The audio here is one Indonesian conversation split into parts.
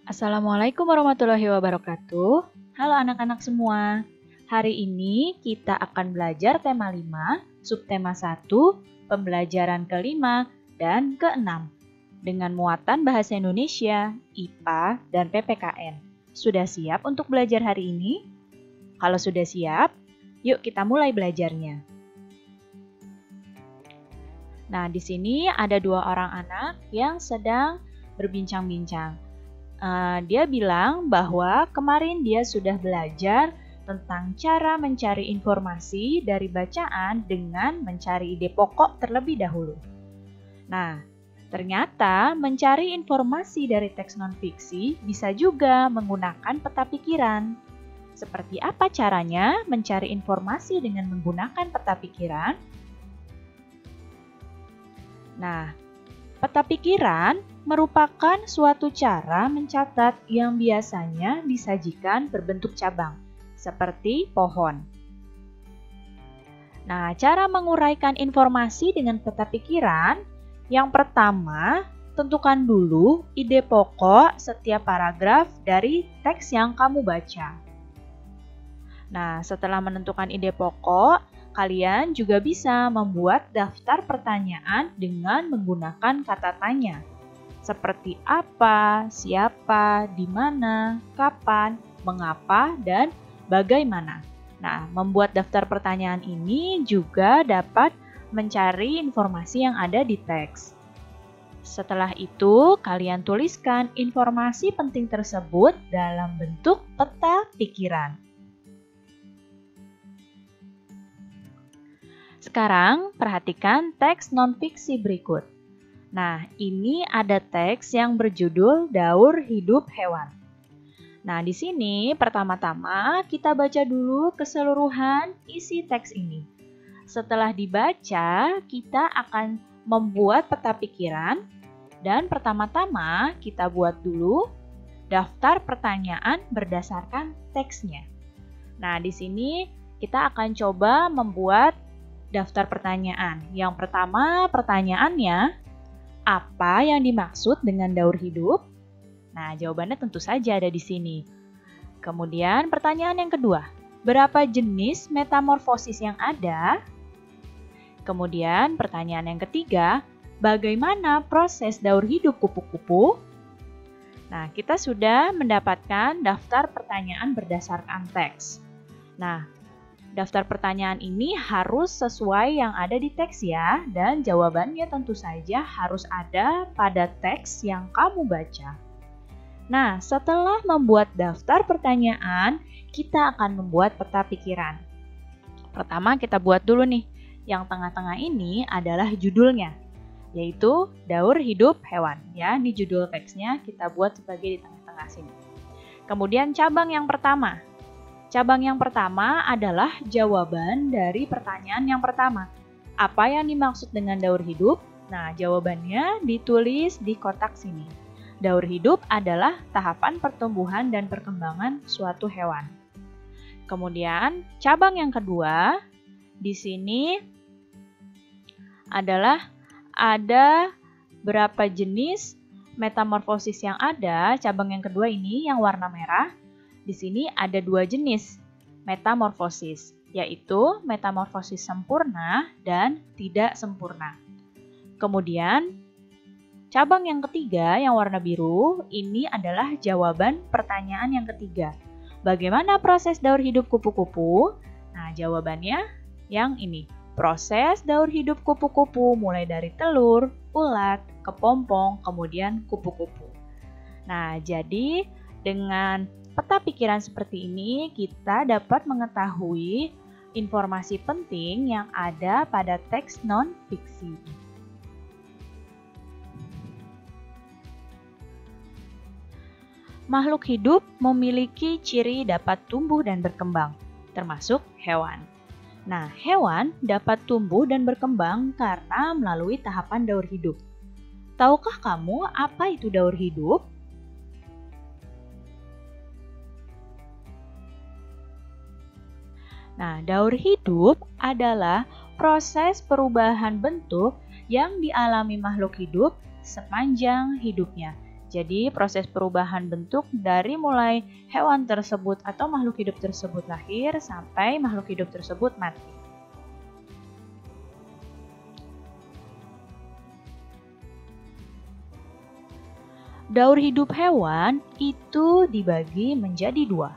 Assalamualaikum warahmatullahi wabarakatuh. Halo anak-anak semua. Hari ini kita akan belajar tema 5, subtema 1, pembelajaran ke-5 dan ke-6 dengan muatan bahasa Indonesia, IPA, dan PPKN. Sudah siap untuk belajar hari ini? Kalau sudah siap, yuk kita mulai belajarnya. Nah, di sini ada dua orang anak yang sedang berbincang-bincang. Dia bilang bahwa kemarin dia sudah belajar tentang cara mencari informasi dari bacaan dengan mencari ide pokok terlebih dahulu. Nah, ternyata mencari informasi dari teks non-fiksi bisa juga menggunakan peta pikiran. Seperti apa caranya mencari informasi dengan menggunakan peta pikiran? Nah, peta pikiran merupakan suatu cara mencatat yang biasanya disajikan berbentuk cabang, seperti pohon. Nah, cara menguraikan informasi dengan peta pikiran, yang pertama, tentukan dulu ide pokok setiap paragraf dari teks yang kamu baca. Nah, setelah menentukan ide pokok, kalian juga bisa membuat daftar pertanyaan dengan menggunakan kata tanya. Seperti apa, siapa, di mana, kapan, mengapa, dan bagaimana. Nah, membuat daftar pertanyaan ini juga dapat mencari informasi yang ada di teks. Setelah itu, kalian tuliskan informasi penting tersebut dalam bentuk peta pikiran. Sekarang, perhatikan teks non-fiksi berikut. Nah, ini ada teks yang berjudul Daur Hidup Hewan. Nah, di sini pertama-tama kita baca dulu keseluruhan isi teks ini. Setelah dibaca, kita akan membuat peta pikiran dan pertama-tama kita buat dulu daftar pertanyaan berdasarkan teksnya. Nah, di sini kita akan coba membuat daftar pertanyaan. Yang pertama, pertanyaannya, apa yang dimaksud dengan daur hidup? Nah, jawabannya tentu saja ada di sini. Kemudian pertanyaan yang kedua, berapa jenis metamorfosis yang ada? Kemudian pertanyaan yang ketiga, bagaimana proses daur hidup kupu-kupu? Nah, kita sudah mendapatkan daftar pertanyaan berdasarkan teks. Nah, daftar pertanyaan ini harus sesuai yang ada di teks ya, dan jawabannya tentu saja harus ada pada teks yang kamu baca. Nah, setelah membuat daftar pertanyaan, kita akan membuat peta pikiran. Pertama kita buat dulu nih, yang tengah-tengah ini adalah judulnya, yaitu Daur Hidup Hewan. Ya, ini judul teksnya kita buat sebagai di tengah-tengah sini. Kemudian cabang yang pertama. Cabang yang pertama adalah jawaban dari pertanyaan yang pertama. Apa yang dimaksud dengan daur hidup? Nah, jawabannya ditulis di kotak sini. Daur hidup adalah tahapan pertumbuhan dan perkembangan suatu hewan. Kemudian, cabang yang kedua, di sini adalah ada berapa jenis metamorfosis yang ada. Cabang yang kedua ini yang warna merah. Di sini ada dua jenis metamorfosis, yaitu metamorfosis sempurna dan tidak sempurna. Kemudian, cabang yang ketiga yang warna biru, ini adalah jawaban pertanyaan yang ketiga. Bagaimana proses daur hidup kupu-kupu? Nah, jawabannya yang ini. Proses daur hidup kupu-kupu mulai dari telur, ulat, kepompong, kemudian kupu-kupu. Nah, jadi dengan peta pikiran seperti ini, kita dapat mengetahui informasi penting yang ada pada teks non-fiksi. Makhluk hidup memiliki ciri dapat tumbuh dan berkembang, termasuk hewan. Nah, hewan dapat tumbuh dan berkembang karena melalui tahapan daur hidup. Tahukah kamu apa itu daur hidup? Nah, daur hidup adalah proses perubahan bentuk yang dialami makhluk hidup sepanjang hidupnya. Jadi proses perubahan bentuk dari mulai hewan tersebut atau makhluk hidup tersebut lahir sampai makhluk hidup tersebut mati. Daur hidup hewan itu dibagi menjadi dua,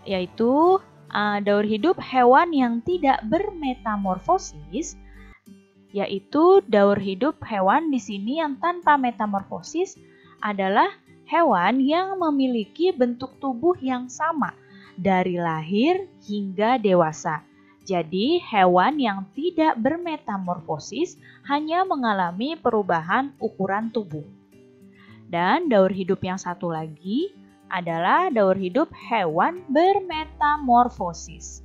yaitu daur hidup hewan yang tidak bermetamorfosis, yaitu daur hidup hewan di sini yang tanpa metamorfosis adalah hewan yang memiliki bentuk tubuh yang sama dari lahir hingga dewasa. Jadi, hewan yang tidak bermetamorfosis hanya mengalami perubahan ukuran tubuh. Dan daur hidup yang satu lagi adalah daur hidup hewan bermetamorfosis.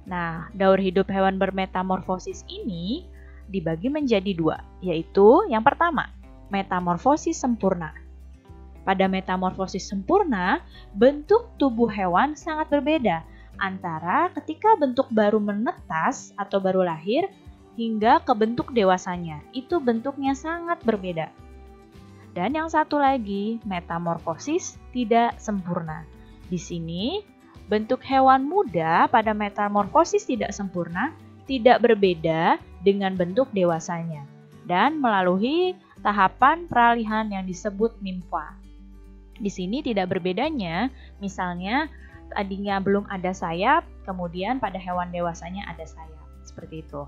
Nah, daur hidup hewan bermetamorfosis ini dibagi menjadi dua, yaitu yang pertama, metamorfosis sempurna. Pada metamorfosis sempurna, bentuk tubuh hewan sangat berbeda antara ketika bentuk baru menetas atau baru lahir hingga ke bentuk dewasanya. Itu bentuknya sangat berbeda. Dan yang satu lagi, metamorfosis tidak sempurna. Di sini, bentuk hewan muda pada metamorfosis tidak sempurna tidak berbeda dengan bentuk dewasanya dan melalui tahapan peralihan yang disebut nimfa. Di sini tidak berbedanya, misalnya tadinya belum ada sayap, kemudian pada hewan dewasanya ada sayap, seperti itu.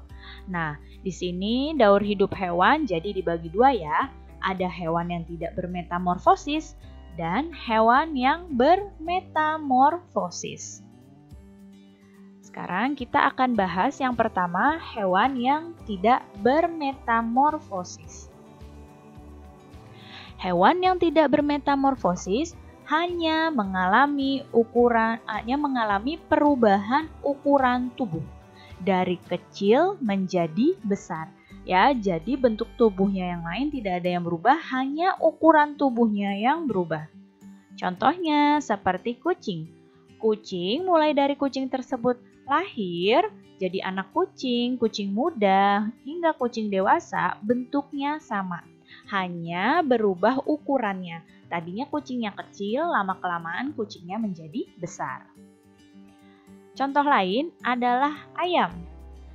Nah, di sini daur hidup hewan jadi dibagi dua ya, ada hewan yang tidak bermetamorfosis dan hewan yang bermetamorfosis. Sekarang kita akan bahas yang pertama, hewan yang tidak bermetamorfosis. Hewan yang tidak bermetamorfosis hanya mengalami perubahan ukuran tubuh dari kecil menjadi besar. Ya, jadi bentuk tubuhnya yang lain tidak ada yang berubah, hanya ukuran tubuhnya yang berubah. Contohnya seperti kucing. Kucing mulai dari kucing tersebut lahir jadi anak kucing, kucing muda, hingga kucing dewasa bentuknya sama. Hanya berubah ukurannya. Tadinya kucingnya kecil, lama-kelamaan kucingnya menjadi besar. Contoh lain adalah ayam.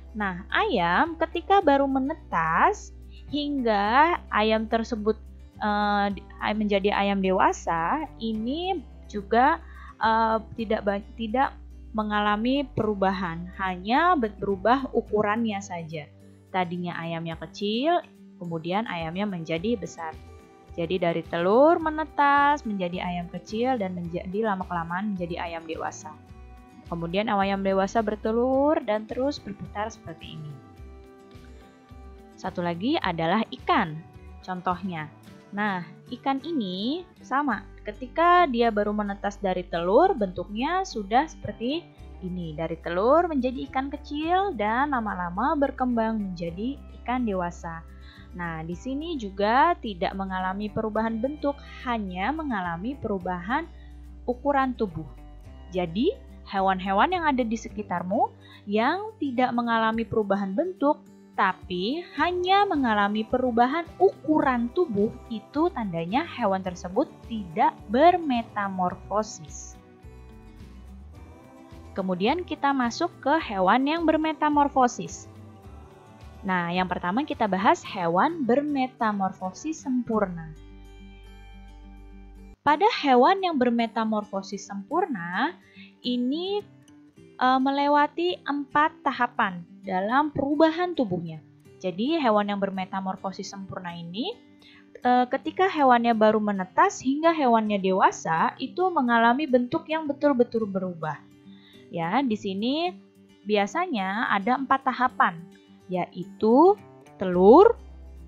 Nah, ayam ketika baru menetas hingga ayam tersebut menjadi ayam dewasa, ini juga tidak mengalami perubahan, hanya berubah ukurannya saja. Tadinya ayamnya kecil, kemudian ayamnya menjadi besar. Jadi dari telur menetas menjadi ayam kecil dan menjadi lama-kelamaan menjadi ayam dewasa. Kemudian ayam dewasa bertelur dan terus berputar seperti ini. Satu lagi adalah ikan. Contohnya. Nah, ikan ini sama. Ketika dia baru menetas dari telur, bentuknya sudah seperti ini. Dari telur menjadi ikan kecil dan lama-lama berkembang menjadi ikan dewasa. Nah, di sini juga tidak mengalami perubahan bentuk, hanya mengalami perubahan ukuran tubuh. Jadi, hewan-hewan yang ada di sekitarmu yang tidak mengalami perubahan bentuk, tapi hanya mengalami perubahan ukuran tubuh, itu tandanya hewan tersebut tidak bermetamorfosis. Kemudian kita masuk ke hewan yang bermetamorfosis. Nah, yang pertama kita bahas hewan bermetamorfosis sempurna. Pada hewan yang bermetamorfosis sempurna, ini melewati 4 tahapan dalam perubahan tubuhnya. Jadi, hewan yang bermetamorfosis sempurna ini, ketika hewannya baru menetas hingga hewannya dewasa, itu mengalami bentuk yang betul-betul berubah. Ya, di sini biasanya ada 4 tahapan, yaitu telur,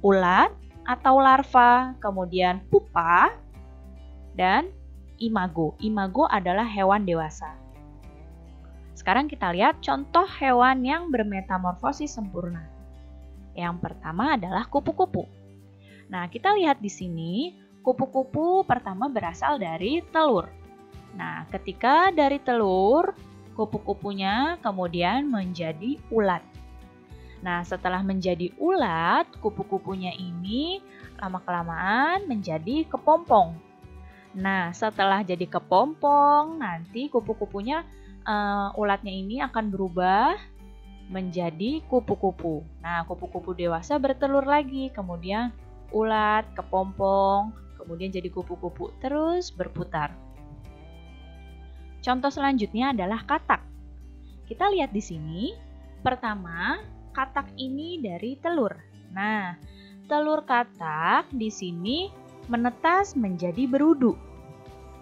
ulat, atau larva, kemudian pupa, dan imago. Imago adalah hewan dewasa. Sekarang kita lihat contoh hewan yang bermetamorfosis sempurna. Yang pertama adalah kupu-kupu. Nah, kita lihat di sini, kupu-kupu pertama berasal dari telur. Nah, ketika dari telur, kupu-kupunya kemudian menjadi ulat. Nah, setelah menjadi ulat, kupu-kupunya ini lama-kelamaan menjadi kepompong. Nah, setelah jadi kepompong, nanti kupu-kupunya ulatnya ini akan berubah menjadi kupu-kupu. Nah, kupu-kupu dewasa bertelur lagi, kemudian ulat, kepompong, kemudian jadi kupu-kupu, terus berputar. Contoh selanjutnya adalah katak. Kita lihat di sini. Pertama, katak ini dari telur. Nah, telur katak di sini menetas menjadi berudu.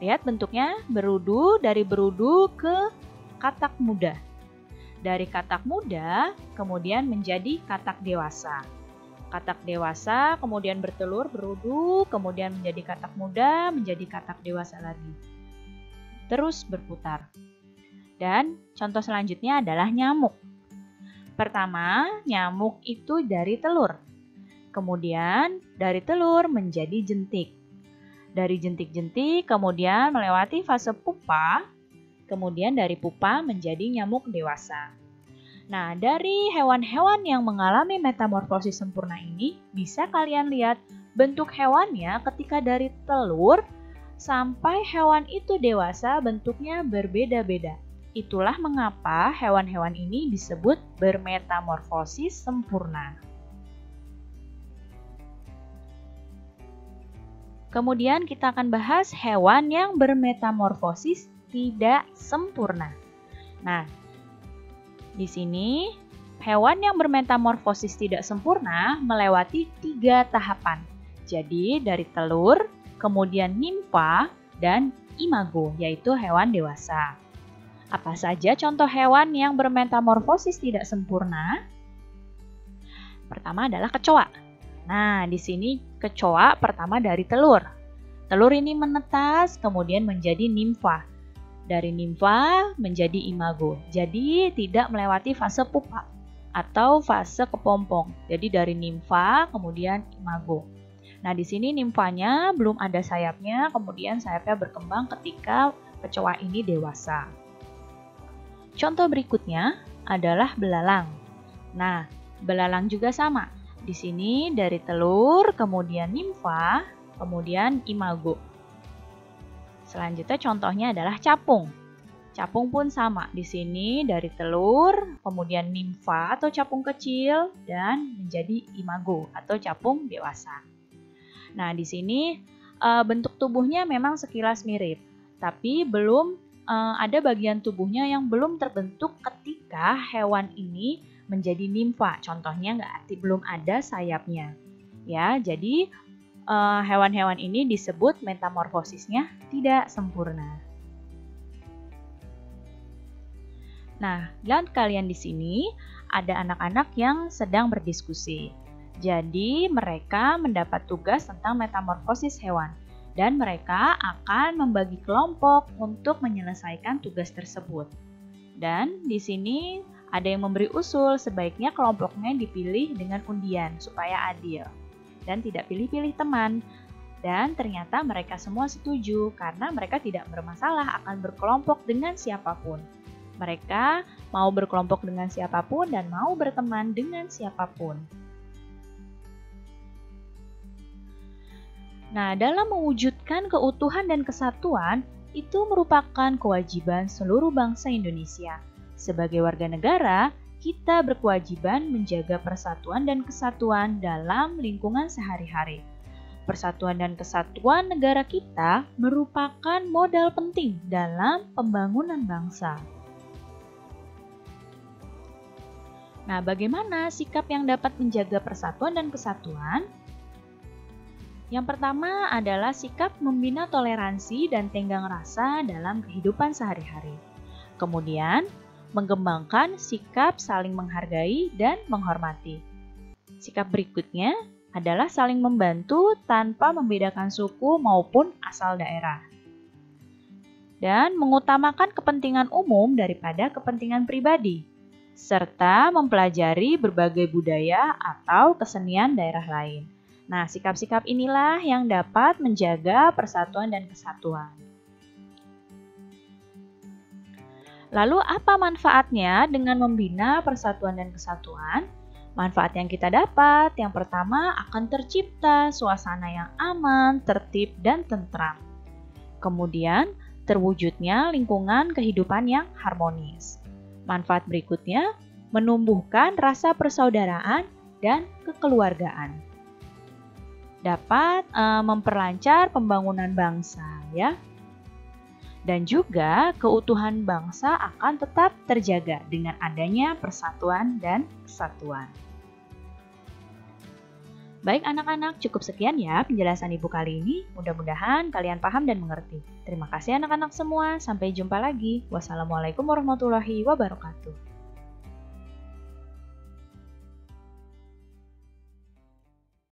Lihat bentuknya, berudu, dari berudu ke katak muda. Dari katak muda kemudian menjadi katak dewasa. Katak dewasa kemudian bertelur, berudu, kemudian menjadi katak muda, menjadi katak dewasa lagi. Terus berputar. Dan contoh selanjutnya adalah nyamuk. Pertama, nyamuk itu dari telur. Kemudian dari telur menjadi jentik. Dari jentik-jentik kemudian melewati fase pupa. Kemudian dari pupa menjadi nyamuk dewasa. Nah, dari hewan-hewan yang mengalami metamorfosis sempurna ini, bisa kalian lihat bentuk hewannya ketika dari telur sampai hewan itu dewasa bentuknya berbeda-beda. Itulah mengapa hewan-hewan ini disebut bermetamorfosis sempurna. Kemudian kita akan bahas hewan yang bermetamorfosis tidak sempurna. Nah, di sini hewan yang bermetamorfosis tidak sempurna melewati 3 tahapan. Jadi dari telur, kemudian nimfa, dan imago, yaitu hewan dewasa. Apa saja contoh hewan yang bermetamorfosis tidak sempurna? Pertama adalah kecoa. Nah, di sini kecoa pertama dari telur. Telur ini menetas, kemudian menjadi nimfa. Dari nimfa menjadi imago. Jadi tidak melewati fase pupa atau fase kepompong. Jadi dari nimfa kemudian imago. Nah, di sini nimfanya belum ada sayapnya, kemudian sayapnya berkembang ketika kecoa ini dewasa. Contoh berikutnya adalah belalang. Nah, belalang juga sama. Di sini dari telur, kemudian nimfa, kemudian imago. Selanjutnya contohnya adalah capung. Capung pun sama. Di sini dari telur, kemudian nimfa atau capung kecil, dan menjadi imago atau capung dewasa. Nah, di sini bentuk tubuhnya memang sekilas mirip, tapi belum ada bagian tubuhnya yang belum terbentuk ketika hewan ini menjadi nimfa. Contohnya belum ada sayapnya. Ya, jadi hewan-hewan ini disebut metamorfosisnya tidak sempurna. Nah, lihat kalian di sini ada anak-anak yang sedang berdiskusi. Jadi, mereka mendapat tugas tentang metamorfosis hewan. Dan mereka akan membagi kelompok untuk menyelesaikan tugas tersebut. Dan di sini ada yang memberi usul sebaiknya kelompoknya dipilih dengan undian supaya adil dan tidak pilih-pilih teman. Dan ternyata mereka semua setuju karena mereka tidak bermasalah akan berkelompok dengan siapapun. Mereka mau berkelompok dengan siapapun dan mau berteman dengan siapapun. Nah, dalam mewujudkan keutuhan dan kesatuan, itu merupakan kewajiban seluruh bangsa Indonesia. Sebagai warga negara, kita berkewajiban menjaga persatuan dan kesatuan dalam lingkungan sehari-hari. Persatuan dan kesatuan negara kita merupakan modal penting dalam pembangunan bangsa. Nah, bagaimana sikap yang dapat menjaga persatuan dan kesatuan? Yang pertama adalah sikap membina toleransi dan tenggang rasa dalam kehidupan sehari-hari. Kemudian, mengembangkan sikap saling menghargai dan menghormati. Sikap berikutnya adalah saling membantu tanpa membedakan suku maupun asal daerah. Dan mengutamakan kepentingan umum daripada kepentingan pribadi, serta mempelajari berbagai budaya atau kesenian daerah lain. Nah, sikap-sikap inilah yang dapat menjaga persatuan dan kesatuan. Lalu, apa manfaatnya dengan membina persatuan dan kesatuan? Manfaat yang kita dapat, yang pertama akan tercipta suasana yang aman, tertib, dan tentram. Kemudian, terwujudnya lingkungan kehidupan yang harmonis. Manfaat berikutnya, menumbuhkan rasa persaudaraan dan kekeluargaan. Dapat memperlancar pembangunan bangsa, ya. Dan juga keutuhan bangsa akan tetap terjaga dengan adanya persatuan dan kesatuan. Baik anak-anak, cukup sekian ya penjelasan Ibu kali ini. Mudah-mudahan kalian paham dan mengerti. Terima kasih anak-anak semua. Sampai jumpa lagi. Wassalamualaikum warahmatullahi wabarakatuh.